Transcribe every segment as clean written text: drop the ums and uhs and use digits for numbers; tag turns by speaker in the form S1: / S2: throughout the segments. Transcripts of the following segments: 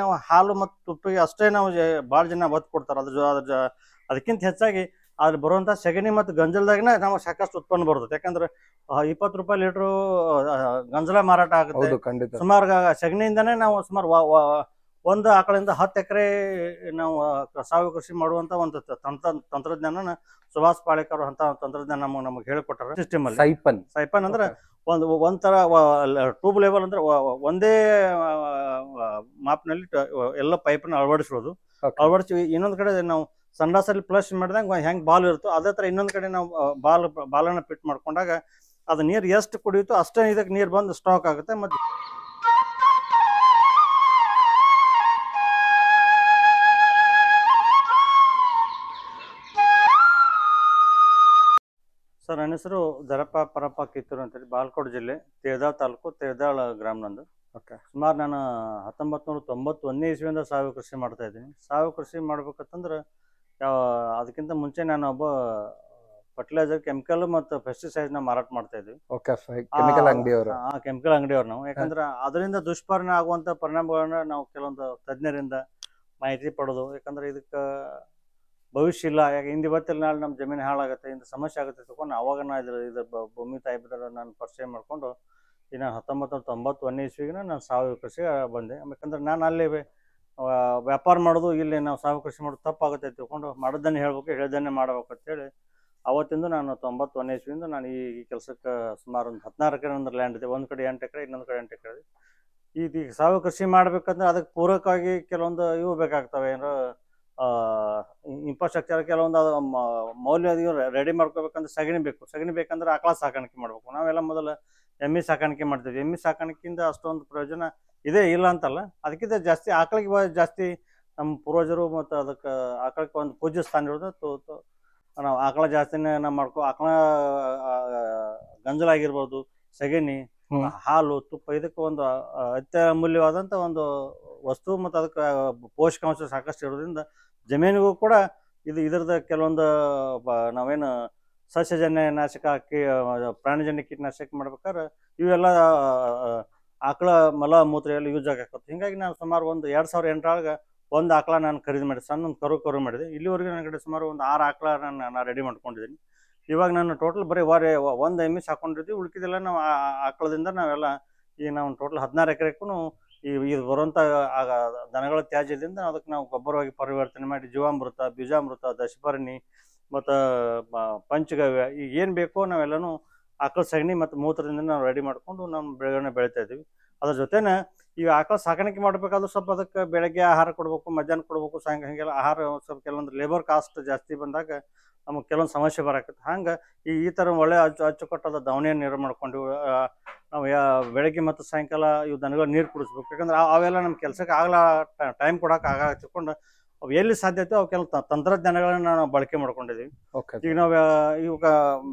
S1: ನಾವು ಹಾಲು ಮತ್ತು ತುಪ್ಪಿಗೆ ಅಷ್ಟೇ ನಾವು ಭಾಳ ಜನ ಒತ್ತು ಕೊಡ್ತಾರೆ. ಅದಕ್ಕಿಂತ ಹೆಚ್ಚಾಗಿ ಅದ್ರ ಬರುವಂಥ ಸಗಣಿ ಮತ್ತು ಗಂಜಲದಾಗನ ನಾವು ಸಾಕಷ್ಟು ಉತ್ಪನ್ನ ಬರ್ತದೆ. ಯಾಕಂದ್ರೆ 20 ರೂಪಾಯಿ ಲೀಟ್ರು ಗಂಜಲ ಮಾರಾಟ ಆಗುತ್ತೆ. ಸುಮಾರು ಸಗಣಿಯಿಂದನೇ ನಾವು ಸುಮಾರು ಒಂದು ಆಕಳಿಂದ 10 ಎಕರೆ ನಾವು ಸಾವಯವ ಕೃಷಿ ಮಾಡುವಂತ ಒಂದು ತಂತ್ರಜ್ಞಾನ ಸುಭಾಷ್ ಪಾಳೇಕರ್ ಅಂತ ತಂತ್ರಜ್ಞಾನ ನಮಗೆ ಹೇಳಿಕೊಟ್ಟಾರ. ಸಿಸ್ಟಮ್ ಅಲ್ಲಿ ಸೈಪನ್ ಅಂದ್ರೆ ಒಂಥರ ಟ್ಯೂಬ್ ಲೆವೆಲ್ ಅಂದ್ರೆ ಒಂದೇ ಮಾಪ್ನಲ್ಲಿ ಎಲ್ಲ ಪೈಪ್ನ ಅಳವಡಿಸೋದು. ಅಳವಡಿಸಿ ಇನ್ನೊಂದು ಕಡೆ ನಾವು ಸಂಡಾಸಲ್ಲಿ ಫ್ಲಶ್ ಮಾಡಿದಾಗ ಹೆಂಗ್ ಬಾಲ್ ಇರುತ್ತೋ ಅದೇ ತರ ಇನ್ನೊಂದ್ ಕಡೆ ನಾವು ಬಾಲನ್ನ ಫಿಟ್ ಮಾಡ್ಕೊಂಡಾಗ ಅದು ನೀರು ಎಷ್ಟು ಕುಡಿಯುತ್ತೋ ಅಷ್ಟೇ ಇದಕ್ಕೆ ನೀರು ಬಂದು ಸ್ಟಾಕ್ ಆಗುತ್ತೆ. ಮತ್ತೆ ಸರ್, ನನ್ನ ಹೆಸರು ದರಪ್ಪ ಪರಪ್ಪ ಕಿತ್ತೂರು ಅಂತೇಳಿ, ಬಾಗಲಕೋಟೆ ಜಿಲ್ಲೆ ತೇರದಾಳ ತಾಲೂಕು, ತೇರದಾಳ ಗ್ರಾಮ ನಂದು. ಸುಮಾರು ನಾನು 1991ನೇ ಇಸ್ವಿಯಿಂದ ಸಾವಯವ ಕೃಷಿ ಮಾಡ್ತಾ ಇದ್ದೀನಿ. ಸಾವಯವ ಕೃಷಿ ಮಾಡ್ಬೇಕಂತಂದ್ರೆ ಅದಕ್ಕಿಂತ ಮುಂಚೆ ನಾನು ಒಬ್ಬ ಫರ್ಟಿಲೈಸರ್, ಕೆಮಿಕಲ್ ಮತ್ತು ಪೆಸ್ಟಿಸೈಡ್ನ ಮಾರಾಟ ಮಾಡ್ತಾ ಇದ್ವಿ. ಕೆಮಿಕಲ್ ಅಂಗಡಿಯವ್ರು ನಾವು. ಯಾಕಂದ್ರೆ ಅದರಿಂದ ದುಷ್ಪರಿಣಾಮ ಆಗುವಂತ ಪರಿಣಾಮಗಳನ್ನ ನಾವು ಕೆಲವೊಂದು ತಜ್ಞರಿಂದ ಮಾಹಿತಿ ಪಡೆದು, ಯಾಕಂದ್ರೆ ಇದಕ್ಕೆ ಭವಿಷ್ಯ ಇಲ್ಲ, ಯಾಕೆ ಇಂದು ಇವತ್ತಿನ ನಾಳೆ ನಮ್ಮ ಜಮೀನು ಹಾಳಾಗುತ್ತೆ, ಇಂಥ ಸಮಸ್ಯೆ ಆಗುತ್ತೆ ತಗೊಂಡು ಅವಾಗ ನಾ ಇದ್ರ ಭೂಮಿ ತಾಯಿ ಬಿದ್ದರ ನಾನು ಪರಿಚಯ ಮಾಡಿಕೊಂಡು ಈಗ ನಾನು 1991ನೇ ಇಸ್ವಿಗೆ ನಾನು ಸಾವಯವ ಕೃಷಿ ಬಂದೆ. ಯಾಕಂದ್ರೆ ನಾನು ಅಲ್ಲಿ ವ್ಯಾಪಾರ ಮಾಡೋದು, ಇಲ್ಲಿ ನಾವು ಸಾವಯವ ಕೃಷಿ ಮಾಡೋದು ತಪ್ಪಾಗುತ್ತೆ ತಿಳ್ಕೊಂಡು ಮಾಡೋದನ್ನೇ ಹೇಳ್ಬೇಕು, ಹೇಳ್ದನ್ನೇ ಮಾಡ್ಬೇಕು ಅಂತೇಳಿ ಅವತ್ತಿಂದ ನಾನು 91ನೇ ಇಸ್ವಿಯಿಂದ ನಾನು ಈ ಕೆಲಸಕ್ಕೆ ಸುಮಾರು ಒಂದು 16 ಎಕರೆ ಒಂದು ಲ್ಯಾಂಡ್ ಇದೆ. ಒಂದು ಕಡೆ 8 ಎಕರೆ, ಇನ್ನೊಂದು ಕಡೆ 8 ಎಕರೆ. ಈಗ ಸಾವಯವ ಕೃಷಿ ಮಾಡ್ಬೇಕಂದ್ರೆ ಅದಕ್ಕೆ ಪೂರಕವಾಗಿ ಕೆಲವೊಂದು ಇವು ಬೇಕಾಗ್ತವೆ. ಏನೋ ಇನ್ಫ್ರಾಸ್ಟ್ರಕ್ಚರ್ ಕೆಲವೊಂದು ಮೌಲ್ಯ ರೆಡಿ ಮಾಡ್ಕೋಬೇಕಂದ್ರೆ ಸಗಣಿ ಬೇಕು. ಸಗಣಿ ಬೇಕಂದ್ರೆ ಆಕಳ ಸಾಕಾಣಿಕೆ ಮಾಡ್ಬೇಕು. ನಾವೆಲ್ಲ ಮೊದಲು ಎಮ್ಮೆ ಸಾಕಾಣಿಕೆ ಮಾಡ್ತೀವಿ. ಎಮ್ಮೆ ಸಾಕಾಣಿಕೆಯಿಂದ ಅಷ್ಟೊಂದು ಪ್ರಯೋಜನ ಇದೆ ಇಲ್ಲ ಅಂತಲ್ಲ, ಅದಕ್ಕಿಂತ ಜಾಸ್ತಿ ಆಕಳಿಗೆ ಜಾಸ್ತಿ ನಮ್ಮ ಪೂರ್ವಜರು ಮತ್ತು ಅದಕ್ಕೆ ಆಕಳಕ್ಕೆ ಒಂದು ಪೂಜ್ಯ ಸ್ಥಾನ ಇರೋದು. ನಾವು ಆಕಳ ಜಾಸ್ತಿನೇ ನಾವು ಆಕಳ ಗಂಜಲಾಗಿರ್ಬೋದು, ಸಗಣಿ, ಹಾಲು, ತುಪ್ಪ ಇದಕ್ಕೆ ಒಂದು ಅತ್ಯಮೂಲ್ಯವಾದಂಥ ಒಂದು ವಸ್ತು ಮತ್ತು ಅದಕ್ಕೆ ಪೋಷಕಾಂಶ ಸಾಕಷ್ಟು ಇರೋದ್ರಿಂದ ಜಮೀನಿಗೂ ಕೂಡ ಇದರದ ಕೆಲವೊಂದು ನಾವೇನು ಸಸ್ಯಜನ್ಯ ನಾಶಕ, ಪ್ರಾಣಿಜನ್ಯ ಕೀಟನಾಶಕ ಮಾಡ್ಬೇಕಾದ್ರೆ ಇವೆಲ್ಲ ಆಕಳ ಮಲ ಮೂತ್ರ ಎಲ್ಲ ಯೂಸ್ ಆಗತ್ತೆ. ಹಿಂಗಾಗಿ ನಾನು ಸುಮಾರು ಒಂದು 2008 ಒಂದು ಆಕಳ ನಾನು ಖರೀದಿ ಮಾಡಿದೆ. ಸಣ್ಣ ಒಂದು ಕರು ಮಾಡಿದೆ. ಇಲ್ಲಿವರೆಗೂ ನನ್ನ ಕಡೆ ಸುಮಾರು ಒಂದು 6 ಆಕಳ ನಾನು ರೆಡಿ ಮಾಡ್ಕೊಂಡಿದ್ದೀನಿ. ಇವಾಗ ನಾನು ಟೋಟಲ್ ಬರೀ ಒಂದು ಎಮ್ಮೆ ಸಾಕೊಂಡಿರ್ತೀವಿ. ಉಳ್ಕಿದೆಲ್ಲ ನಾವು ಆಕಳದಿಂದ ನಾವೆಲ್ಲ ಈಗ ನಾವು ಟೋಟಲ್ 16 ಎಕರೆಗೂ ಇದು ಬರುವಂಥ ದನಗಳ ತ್ಯಾಜ್ಯದಿಂದ ಅದಕ್ಕೆ ನಾವು ಗೊಬ್ಬರವಾಗಿ ಪರಿವರ್ತನೆ ಮಾಡಿ ಜೀವಾಮೃತ, ಬೀಜಾಮೃತ, ದಶಪರ್ಣಿ ಮತ್ತು ಪಂಚಗವ್ಯ ಈಗ ಏನು ಬೇಕೋ ನಾವೆಲ್ಲನೂ ಆಕಳ ಸಗಣಿ ಮತ್ತು ಮೂತ್ರದಿಂದ ನಾವು ರೆಡಿ ಮಾಡ್ಕೊಂಡು ನಮ್ಮ ಬೆಳೆಗಳನ್ನ ಬೆಳಿತಾ ಇದ್ದೀವಿ. ಅದ್ರ ಜೊತೆನ ಈಗ ಆಕಳ ಸಾಕಾಣಿಕೆ ಮಾಡಬೇಕಾದ್ರೂ ಸ್ವಲ್ಪ ಅದಕ್ಕೆ ಬೆಳಗ್ಗೆ ಆಹಾರ ಕೊಡಬೇಕು, ಮಧ್ಯಾಹ್ನ ಕೊಡಬೇಕು, ಸಾಯಂಕಾಲ ಹಿಂಗೆಲ್ಲ ಆಹಾರ ಸ್ವಲ್ಪ ಕೆಲವೊಂದು ಲೇಬರ್ ಕಾಸ್ಟ್ ಜಾಸ್ತಿ ಬಂದಾಗ ನಮಗೆ ಕೆಲವೊಂದು ಸಮಸ್ಯೆ ಬರಾಕತ್ತೆ. ಹಂಗೆ ಈ ಥರ ಒಳ್ಳೆ ಅಚ್ಚುಕಟ್ಟಾದ ದಾವಣಿಯನ್ನು ನೀರು ಮಾಡ್ಕೊಂಡು ನಾವು ಬೆಳಗ್ಗೆ ಮತ್ತು ಸಾಯಂಕಾಲ ಇವು ದನಗಳು ನೀರು ಕುಡಿಸ್ಬೇಕು. ಯಾಕಂದ್ರೆ ಅವೆಲ್ಲ ನಮ್ಮ ಕೆಲಸಕ್ಕೆ ಆಗಲ್ಲ, ಟೈಮ್ ಕೊಡೋಕೆ ತಿಳ್ಕೊಂಡು ಅವು ಎಲ್ಲಿ ಸಾಧ್ಯತೆ ಅವು ಕೆಲವು ತಂತ್ರಜ್ಞಾನಗಳನ್ನ ನಾವು ಬಳಕೆ ಮಾಡ್ಕೊಂಡಿದ್ದೀವಿ. ಈಗ ನಾವು ಇವಾಗ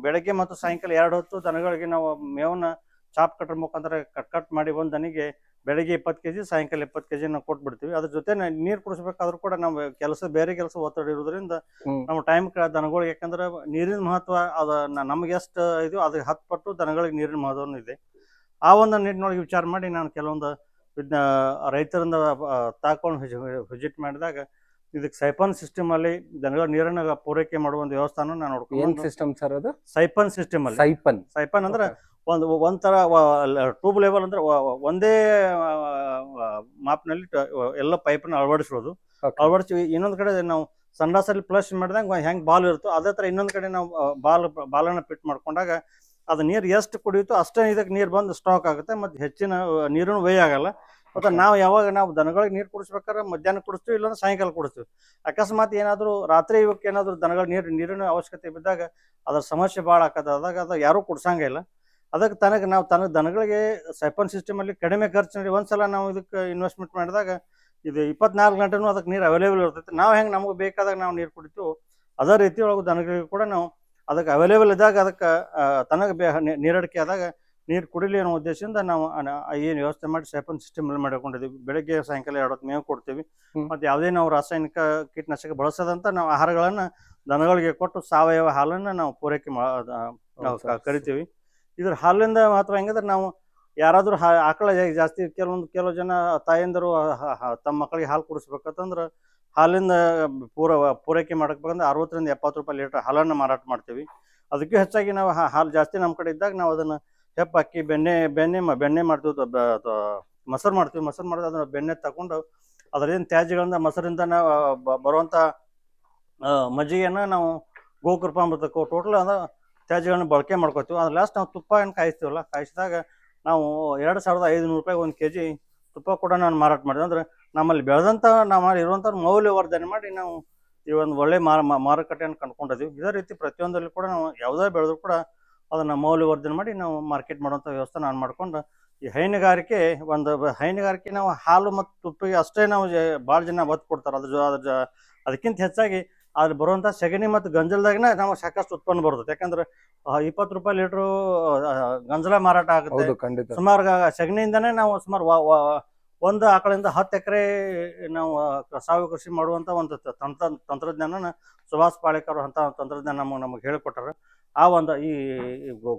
S1: ಬೆಳಗ್ಗೆ ಮತ್ತು ಸಾಯಂಕಾಲ 2 ಹೊತ್ತು ದನಗಳಿಗೆ ನಾವು ಮೇವನ್ನ ಚಾಪ್ ಕಟ್ರ ಮುಖಾಂತರ ಕಟ್ ಮಾಡಿ ಒಂದು ದನಿಗೆ ಬೆಳಗ್ಗೆ 20 kg, ಸಾಯಂಕಾಲ 20 kg ನಾವು ಕೊಟ್ಬಿಡ್ತೀವಿ. ಅದ್ರ ಜೊತೆ ನೀರು ಕುಡಿಸ್ಬೇಕಾದ್ರೂ ಕೂಡ ನಾವು ಬೇರೆ ಕೆಲಸ ಒತ್ತಡ ಇರೋದ್ರಿಂದ ನಮ್ಮ ಟೈಮ್ ದನಗಳಿಗೆ, ಯಾಕಂದ್ರೆ ನೀರಿನ ಮಹತ್ವ ಅದು ನಮ್ಗೆ ಎಷ್ಟು ಇದು ಅದಕ್ಕೆ 10 ಪಟ್ಟು ದನಗಳಿಗೆ ನೀರಿನ ಮಹತ್ವನೂ ಇದೆ. ಆ ಒಂದು ನಿಟ್ಟಿನೊಳಗೆ ವಿಚಾರ ಮಾಡಿ ನಾನು ಕೆಲವೊಂದು ರೈತರಿಂದ ತಾಕೊಂಡು ವಿಸಿಟ್ ಮಾಡಿದಾಗ ಇದಕ್ಕೆ ಸೈಪನ್ ಸಿಸ್ಟಮ್ ಅಲ್ಲಿ ದನಗಳ ನೀರನ್ನ ಪೂರೈಕೆ ಮಾಡುವ ಒಂದು ವ್ಯವಸ್ಥಾನ ನಾನು ನೋಡ್ಕೊಂಡು ಸೈಪನ್ ಸಿಸ್ಟಮ್ ಅಲ್ಲಿ ಸೈಪನ್ ಅಂದ್ರೆ ಒಂಥರ ಟ್ಯೂಬ್ ಲೆವೆಲ್ ಅಂದ್ರೆ ಒಂದೇ ಮಾಪ್ನಲ್ಲಿ ಎಲ್ಲ ಪೈಪ್ನ ಅಳವಡಿಸೋದು. ಅಳವಡಿಸಿ ಇನ್ನೊಂದು ಕಡೆ ನಾವು ಸಂಡಾಸಲ್ಲಿ ಫ್ಲಶ್ ಮಾಡಿದಾಗ ಹೆಂಗ್ ಬಾಲ್ ಇರುತ್ತೋ ಅದೇ ತರ ಇನ್ನೊಂದು ಕಡೆ ನಾವು ಬಾಲನ್ನ ಫಿಟ್ ಮಾಡ್ಕೊಂಡಾಗ ಅದು ನೀರು ಎಷ್ಟು ಕುಡಿಯುತ್ತೋ ಅಷ್ಟೇ ಇದಕ್ಕೆ ನೀರು ಬಂದು ಸ್ಟಾಕ್ ಆಗುತ್ತೆ. ಮತ್ತು ಹೆಚ್ಚಿನ ನೀರನ್ನು ವೇ ಆಗಲ್ಲ. ಮತ್ತು ನಾವು ಯಾವಾಗ ನಾವು ದನಗಳಿಗೆ ನೀರು ಕುಡಿಸ್ಬೇಕಾದ್ರೆ ಮಧ್ಯಾಹ್ನ ಕುಡಿಸ್ತೀವಿ, ಇಲ್ಲಾಂದ್ರೆ ಸಾಯಂಕಾಲ ಕುಡಿಸ್ತೀವಿ. ಅಕಸ್ಮಾತ್ ಏನಾದರೂ ರಾತ್ರಿ ಇವಕ್ಕೆ ಏನಾದರೂ ದನಗಳು ನೀರಿನ ಅವಶ್ಯಕತೆ ಬಿದ್ದಾಗ ಅದ್ರ ಸಮಸ್ಯೆ ಭಾಳ ಆದಾಗ ಅದು ಯಾರೂ ಕುಡ್ಸಂಗಿಲ್ಲ. ಅದಕ್ಕೆ ನಾವು ದನಗಳಿಗೆ ಸೈಪನ್ ಸಿಸ್ಟಮಲ್ಲಿ ಕಡಿಮೆ ಖರ್ಚಿನಲ್ಲಿ ಒಂದ್ಸಲ ನಾವು ಇದಕ್ಕೆ ಇನ್ವೆಸ್ಟ್ಮೆಂಟ್ ಮಾಡಿದಾಗ ಇದು 24 ಗಂಟೆನೂ ಅದಕ್ಕೆ ನೀರು ಅವೈಲೇಬಲ್ ಇರ್ತೈತೆ. ನಾವು ಹೆಂಗೆ ನಮಗೆ ಬೇಕಾದಾಗ ನಾವು ನೀರು ಕುಡಿತೀವಿ ಅದೇ ರೀತಿ ಒಳಗೆ ದನಗಳಿಗೆ ಕೂಡ ನಾವು ಅದಕ್ಕೆ ಅವೈಲೇಬಲ್ ಇದ್ದಾಗ ಅದಕ್ಕೆ ನೀರಡಿಕೆ ಆದಾಗ ನೀರು ಕುಡಿಲಿ ಅನ್ನೋ ಉದ್ದೇಶದಿಂದ ನಾವು ಏನು ವ್ಯವಸ್ಥೆ ಮಾಡಿ ಸೈಪನ್ ಸಿಸ್ಟಮ್ ಅಲ್ಲಿ ಮಾಡಿಕೊಂಡಿದ್ದೀವಿ. ಬೆಳಗ್ಗೆ ಸಾಯಂಕಾಲ 2 ಹೊತ್ತು ಮೇವು ಕೊಡ್ತೀವಿ. ಮತ್ತು ಯಾವುದೇ ನಾವು ರಾಸಾಯನಿಕ ಕೀಟನಾಶಕ ಬಳಸದಂತ ನಾವು ಆಹಾರಗಳನ್ನು ದನಗಳಿಗೆ ಕೊಟ್ಟು ಸಾವಯವ ಹಾಲನ್ನು ನಾವು ಪೂರೈಕೆ ಕರಿತೀವಿ. ಇದ್ರ ಹಾಲಿಂದ ಮಹತ್ವ ಹೆಂಗಂದ್ರೆ ನಾವು ಯಾರಾದ್ರೂ ಆಕಳ ಜಾಸ್ತಿ ಕೆಲವು ಜನ ತಾಯಂದಿರು ತಮ್ಮ ಮಕ್ಕಳಿಗೆ ಹಾಲು ಕುಡಿಸ್ಬೇಕಂತಂದ್ರೆ ಹಾಲಿಂದ ಪೂರೈಕೆ ಮಾಡಬೇಕಂದ್ರೆ 60 ರಿಂದ 70 ರೂಪಾಯಿ ಲೀಟರ್ ಹಾಲನ್ನು ಮಾರಾಟ ಮಾಡ್ತೀವಿ. ಅದಕ್ಕೂ ಹೆಚ್ಚಾಗಿ ನಾವು ಹಾಲು ಜಾಸ್ತಿ ನಮ್ಮ ಕಡೆ ಇದ್ದಾಗ ನಾವು ಅದನ್ನು ಹೆಪ್ಪಾಕಿ ಬೆಣ್ಣೆ ಮಾಡ್ತೀವಿ, ಮೊಸರು ಮಾಡ್ತೀವಿ. ಮೊಸರು ಮಾಡಿದ್ರೆ ಅದನ್ನ ಬೆಣ್ಣೆ ತಗೊಂಡು ಅದರಿಂದ ತ್ಯಾಜ್ಯಗಳಿಂದ ಮೊಸರಿಂದ ನಾವು ಬರುವಂಥ ಮಜ್ಜಿಗೆಯನ್ನು ನಾವು ಗೋಕೃಪಾಮೃತಕ್ಕೂ ಟೋಟಲ್ ಅದ ತ್ಯಾಜ್ಯಗಳನ್ನ ಬಳಕೆ ಮಾಡ್ಕೋತೀವಿ. ಅದ್ರ ಲಾಸ್ಟ್ ನಾವು ತುಪ್ಪ ಏನು ಕಾಯಿಸ್ತೀವಲ್ಲ, ಕಾಯಿಸಿದಾಗ ನಾವು 2500 ರೂಪಾಯಿ 1 kg ತುಪ್ಪ ಕೂಡ ನಾನು ಮಾರಾಟ ಮಾಡಿದೆ. ಅಂದ್ರೆ ನಮ್ಮಲ್ಲಿ ಬೆಳೆದಂಥ ನಮ್ಮಲ್ಲಿ ಇರುವಂಥ ಮೌಲ್ಯವರ್ಧನೆ ಮಾಡಿ ನಾವು ಈ ಒಂದು ಒಳ್ಳೆ ಮಾರುಕಟ್ಟೆಯನ್ನು ಕಂಡುಕೊಂಡಿದ್ದೀವಿ. ಇದೇ ರೀತಿ ಪ್ರತಿಯೊಂದರಲ್ಲಿ ಕೂಡ ನಾವು ಯಾವುದೇ ಬೆಳೆದ್ರು ಕೂಡ ಅದನ್ನು ಮೌಲ್ಯವರ್ಧನೆ ಮಾಡಿ ನಾವು ಮಾರ್ಕೆಟ್ ಮಾಡುವಂಥ ವ್ಯವಸ್ಥೆ ನಾನು ಮಾಡ್ಕೊಂಡು ಈ ಹೈನುಗಾರಿಕೆ ನಾವು ಹಾಲು ಮತ್ತು ತುಪ್ಪಿಗೆ ಅಷ್ಟೇ ನಾವು ಭಾಳ ಜನ ಒತ್ತು ಕೊಡ್ತಾರೆ. ಅದಕ್ಕಿಂತ ಹೆಚ್ಚಾಗಿ ಅದ್ರ ಬರುವಂಥ ಸಗಣಿ ಮತ್ತು ಗಂಜಲದಾಗನೇ ನಾವು ಸಾಕಷ್ಟು ಉತ್ಪನ್ನ ಬರ್ತದೆ. ಯಾಕಂದ್ರೆ 20 ರೂಪಾಯಿ ಲೀಟ್ರು ಗಂಜಲ ಮಾರಾಟ ಆಗುತ್ತೆ. ಸುಮಾರು ಸಗಣಿಯಿಂದನೇ ನಾವು ಸುಮಾರು ಒಂದು ಆಕಳಿಂದ 10 ಎಕರೆ ನಾವು ಸಾವಯವ ಕೃಷಿ ಮಾಡುವಂಥ ಒಂದು ತಂತ್ರಜ್ಞಾನ ಸುಭಾಷ್ ಪಾಳೇಕರ್ ಅಂತ ತಂತ್ರಜ್ಞಾನ ನಮಗೆ ಹೇಳಿಕೊಟ್ಟಾರೆ. ಆ ಒಂದು ಈ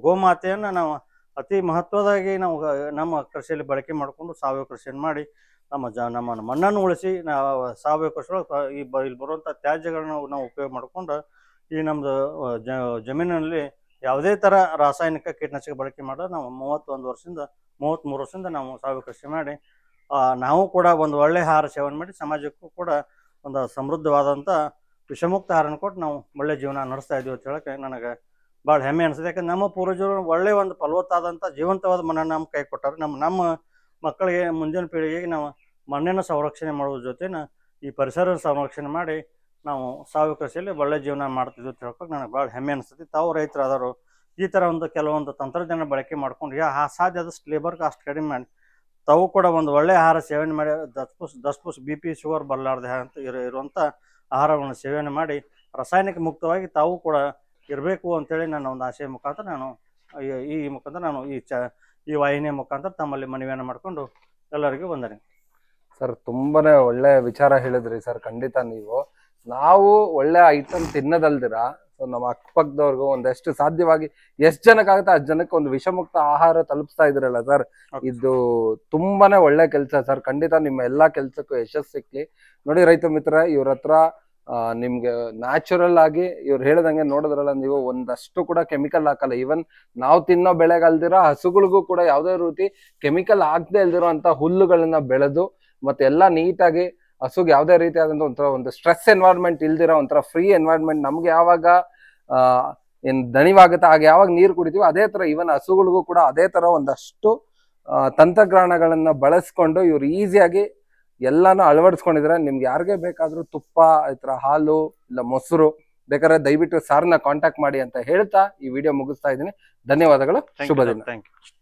S1: ಗೋಮಾತೆಯನ್ನು ನಾವು ಅತಿ ಮಹತ್ವದಾಗಿ ನಾವು ನಮ್ಮ ಕೃಷಿಯಲ್ಲಿ ಬಳಕೆ ಮಾಡಿಕೊಂಡು ಸಾವಯವ ಕೃಷಿಯನ್ನು ಮಾಡಿ ನಮ್ಮ ಮಣ್ಣನ್ನು ಉಳಿಸಿ ನಾವು ಸಾವಯವ ಕೃಷಿಯೊಳಗೆ ಇಲ್ಲಿ ಬರುವಂಥ ತ್ಯಾಜ್ಯಗಳನ್ನ ನಾವು ಉಪಯೋಗ ಮಾಡಿಕೊಂಡು ಈ ನಮ್ಮದು ಜಮೀನಿನಲ್ಲಿ ಯಾವುದೇ ಥರ ರಾಸಾಯನಿಕ ಕೀಟನಾಶಕ ಬಳಕೆ ಮಾಡೋದು ನಾವು 33 ವರ್ಷದಿಂದ ನಾವು ಸಾವಯವ ಕೃಷಿ ಮಾಡಿ ನಾವು ಕೂಡ ಒಂದು ಒಳ್ಳೆ ಆಹಾರ ಸೇವನೆ ಮಾಡಿ ಸಮಾಜಕ್ಕೂ ಕೂಡ ಒಂದು ಸಮೃದ್ಧವಾದಂಥ ವಿಷಮುಕ್ತ ಆಹಾರನ ಕೊಟ್ಟು ನಾವು ಒಳ್ಳೆ ಜೀವನ ನಡೆಸ್ತಾ ಇದ್ದೀವಿ ಅಂತ ಹೇಳಕ್ಕೆ ನನಗೆ ಭಾಳ ಹೆಮ್ಮೆ ಅನಿಸುತ್ತೆ. ಯಾಕಂದ್ರೆ ನಮ್ಮ ಪೂರ್ವಜರು ಒಳ್ಳೆ ಒಂದು ಫಲವತ್ತಾದಂಥ ಜೀವಂತವಾದ ಮಣ್ಣನ್ನು ನಮ್ಮ ಕೈ ಕೊಟ್ಟಾರೆ. ನಮ್ಮ ಮಕ್ಕಳಿಗೆ ಮುಂದಿನ ಪೀಳಿಗೆಗೆ ನಾವು ಮಣ್ಣಿನ ಸಂರಕ್ಷಣೆ ಮಾಡೋದ್ರ ಜೊತೆನ ಈ ಪರಿಸರ ಸಂರಕ್ಷಣೆ ಮಾಡಿ ನಾವು ಸಾವಯವ ಕೃಷಿಯಲ್ಲಿ ಒಳ್ಳೆ ಜೀವನ ಮಾಡ್ತಿದ್ವಿ ಅಂತ ಹೇಳ್ಕೊಂಡು ನನಗೆ ಭಾಳ ಹೆಮ್ಮೆ ಅನಿಸ್ತೈತಿ. ತಾವು ರೈತರಾದವರು ಈ ಥರ ಒಂದು ಕೆಲವೊಂದು ತಂತ್ರಜ್ಞಾನ ಬಳಕೆ ಮಾಡ್ಕೊಂಡು ಸಾಧ್ಯ ಆದಷ್ಟು ಲೇಬರ್ ಕಾಸ್ಟ್ ಕಡಿಮೆ ಮಾಡಿ ತಾವು ಕೂಡ ಒಂದು ಒಳ್ಳೆ ಆಹಾರ ಸೇವನೆ ಮಾಡಿ ದಸ್ಪುಸ್ BP ಶುಗರ್ ಬರಲಾರ್ದೆ ಅಂತ ಇರುವಂಥ ಆಹಾರವನ್ನು ಸೇವನೆ ಮಾಡಿ ರಾಸಾಯನಿಕ ಮುಕ್ತವಾಗಿ ತಾವು ಕೂಡ ಇರಬೇಕು ಅಂತೇಳಿ ನನ್ನ ಒಂದು ಆಶಯ ಮುಖಾಂತರ ನಾನು ಈ ವಾಹಿನಿಯ ಮುಖಾಂತರ ತಮ್ಮಲ್ಲಿ ಮನವಿಯನ್ನು ಮಾಡಿಕೊಂಡು ಎಲ್ಲರಿಗೂ ವಂದನೆ.
S2: ಸರ್ ತುಂಬಾನೇ ಒಳ್ಳೆ ವಿಚಾರ ಹೇಳಿದ್ರಿ ಸರ್. ಖಂಡಿತ ನಾವು ಒಳ್ಳೆ ಐಟಮ್ ತಿನ್ನದಲ್ದಿರ ಸೊ ನಮ್ಮ ಅಕ್ಕಪಕ್ಕದವ್ರಿಗೂ ಒಂದೆಷ್ಟು ಸಾಧ್ಯವಾಗಿ ಎಷ್ಟು ಜನಕ್ಕಾಗುತ್ತೆ ಅಷ್ಟು ಜನಕ್ಕೆ ಒಂದು ವಿಷಮುಕ್ತ ಆಹಾರ ತಲುಪಿಸ್ತಾ ಇದ್ರಲ್ಲ ಸರ್, ಇದು ತುಂಬಾನೇ ಒಳ್ಳೆ ಕೆಲಸ ಸರ್. ಖಂಡಿತ ನಿಮ್ಮ ಎಲ್ಲಾ ಕೆಲ್ಸಕ್ಕೂ ಯಶಸ್ಸು ಸಿಕ್ಲಿ. ನೋಡಿ ರೈತ ಮಿತ್ರ, ಇವ್ರ ಹತ್ರ ನಿಮ್ಗೆ ನ್ಯಾಚುರಲ್ ಆಗಿ ಇವ್ರು ಹೇಳ್ದಂಗೆ ನೋಡಿದ್ರಲ್ಲ ನೀವು, ಒಂದಷ್ಟು ಕೂಡ ಕೆಮಿಕಲ್ ಹಾಕಲ್ಲ. ಈವನ್ ನಾವು ತಿನ್ನೋ ಬೆಳೆಗಲ್ದಿರ ಹಸುಗಳಿಗೂ ಕೂಡ ಯಾವುದೇ ರೀತಿ ಕೆಮಿಕಲ್ ಹಾಕದೆ ಇಲ್ದಿರೋ ಅಂತ ಹುಲ್ಲುಗಳನ್ನ ಬೆಳೆದು ಮತ್ತೆ ಎಲ್ಲಾ ನೀಟಾಗಿ ಹಸುಗೆ ಯಾವುದೇ ರೀತಿಯಾದಂತ ಒಂಥರ ಒಂದು ಸ್ಟ್ರೆಸ್ ಎನ್ವೈರ್ಮೆಂಟ್ ಇಲ್ದಿರೋ ಒಂಥರ ಫ್ರೀ ಎನ್ವೈರ್ಮೆಂಟ್ ನಮ್ಗೆ ಯಾವಾಗ ಏನ್ ದಣಿವಾಗುತ್ತೆ ಆಗ ಯಾವಾಗ ನೀರು ಕುಡಿತೀವಿ ಅದೇ ತರ ಇವನ್ ಹಸುಗಳಿಗೂ ಕೂಡ ಅದೇ ತರ ಒಂದಷ್ಟು ತಂತ್ರಜ್ಞಾನಗಳನ್ನ ಬಳಸ್ಕೊಂಡು ಇವ್ರು ಈಸಿಯಾಗಿ ಎಲ್ಲಾನು ಅಳವಡಿಸ್ಕೊಂಡಿದ್ರೆ ನಿಮ್ಗೆ ಯಾರಿಗೆ ಬೇಕಾದ್ರೂ ತುಪ್ಪ ಈ ತರ ಹಾಲು ಇಲ್ಲ ಮೊಸರು ಬೇಕಾದ್ರೆ ದಯವಿಟ್ಟು ಸಾರ್ನ ಕಾಂಟ್ಯಾಕ್ಟ್ ಮಾಡಿ ಅಂತ ಹೇಳ್ತಾ ಈ ವಿಡಿಯೋ ಮುಗಿಸ್ತಾ ಇದ್ದೀನಿ. ಧನ್ಯವಾದಗಳು. ಶುಭ ದಿನ.
S1: Thank you.